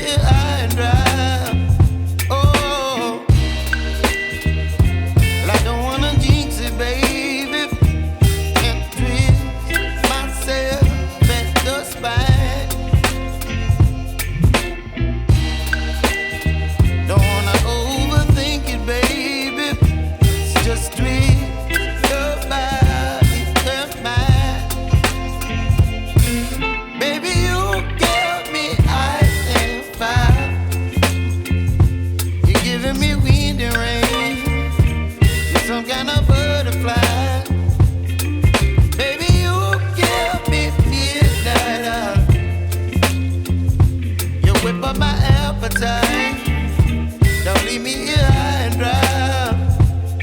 here high and dry. Oh, well, I don't wanna jinx it, baby, and twist myself at the spine. Don't wanna overthink it, baby. It's just twist your body and mine. Baby, you give me ice and fire. You're giving me wind and rain. You're some kind of butterfly. Baby, you give me midnight. You whip up my appetite. Don't leave me here high and dry.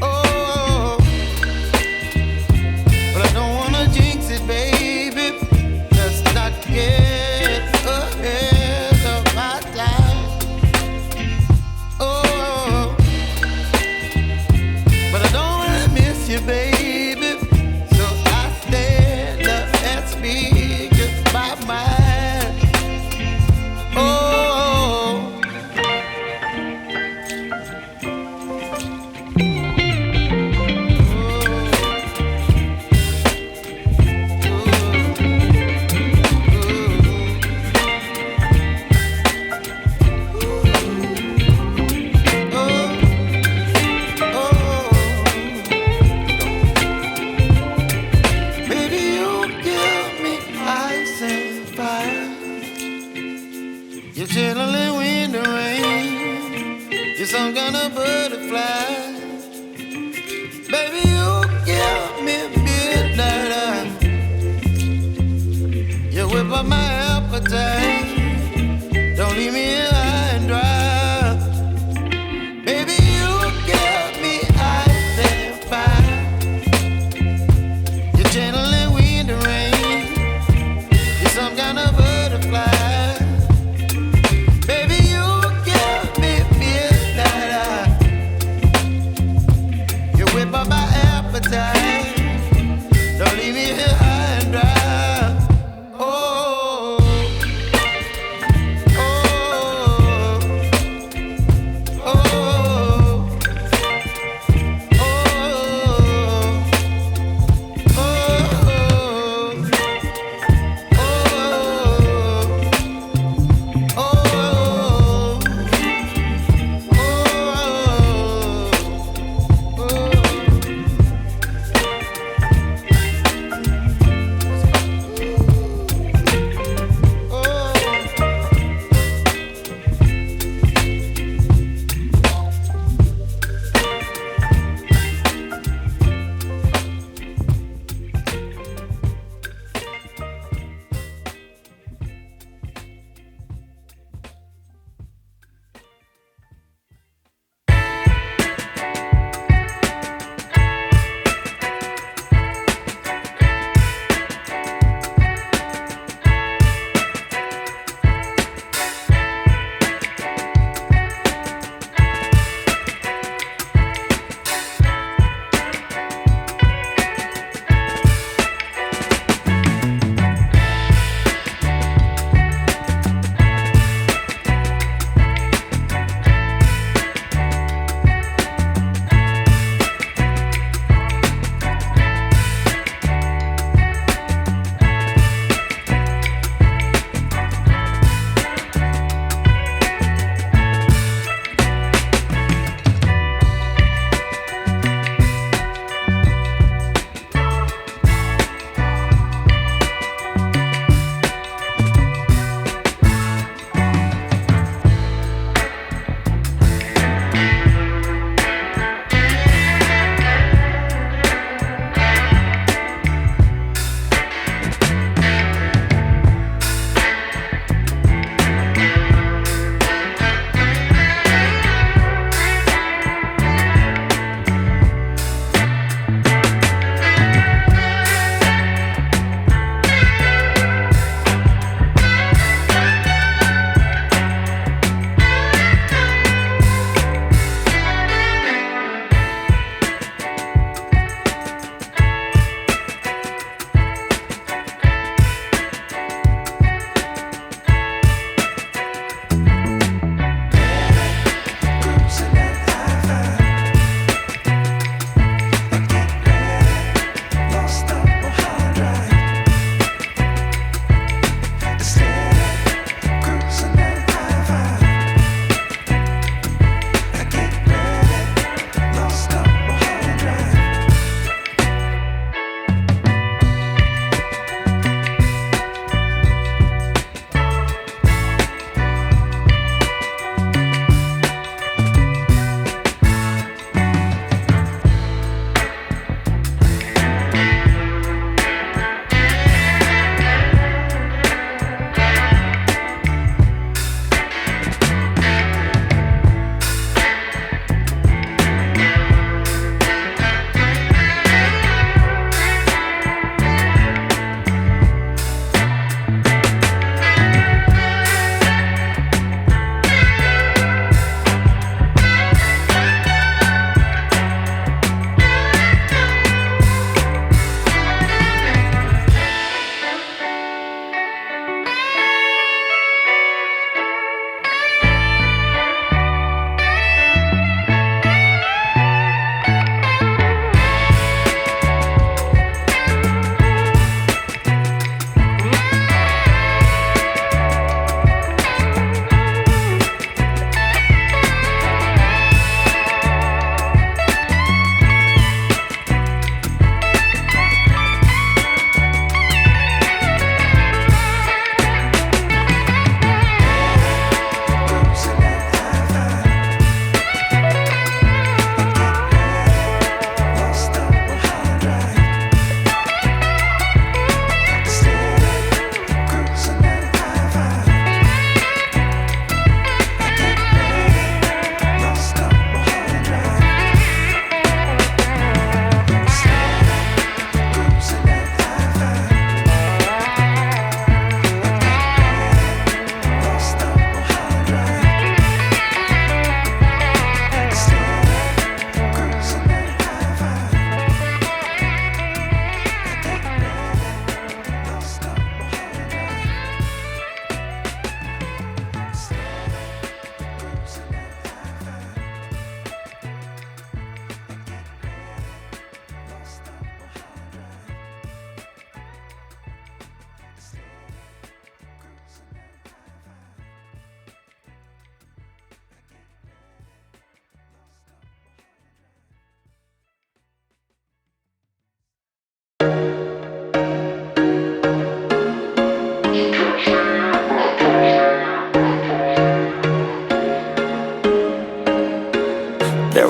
Oh, but I don't wanna jinx it, baby. Let's not get ahead of my time. Oh, but I don't wanna miss you, baby. So I stand up and speak my mind. Oh. Baby, you give me ice and fire. You're channeling wind and rain. You're some kind of butterfly. Baby, you give me midnight. You whip up my appetite. Don't leave me here high and dry. Baby, you give me ice and fire. You're channeling wind and rain. You're some kind of butterfly. Baby, you give me midnight. You whip up my appetite. Don't leave me here high and dry. Oh.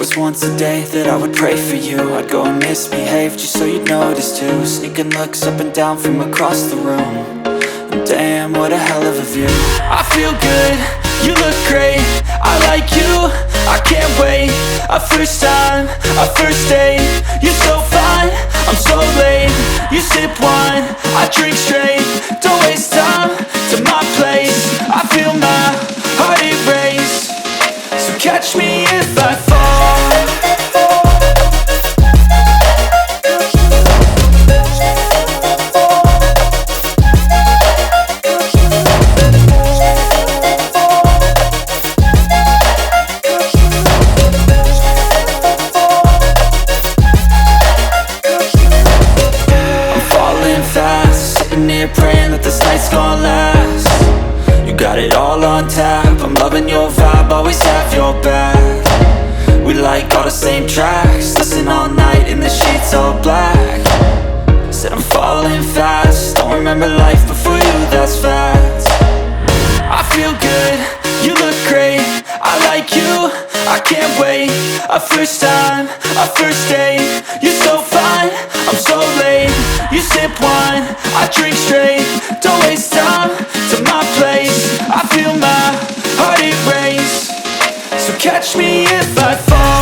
was once a day that I would pray for you. I'd go and misbehave just so you'd notice too. Sneaking looks up and down from across the room. And damn, what a hell of a view. I feel good, you look great, I like you, I can't wait. A first time, a first date, you're so fine, I'm so late. You sip wine, I drink straight. Don't waste time to my place. I feel my heart erase. So catch me if I fall. Praying that this night's gonna last. You got it all on tap, I'm loving your vibe, always have your back. We like all the same tracks, listen all night in the sheets all black. Said I'm falling fast, don't remember life before you, that's fact. I feel good, you look great, I like you, I can't wait. A first time, a first date, you're so fine, I'm so late. You sip wine, I drink straight. Don't waste time to my place. I feel my heart erase. So catch me if I fall.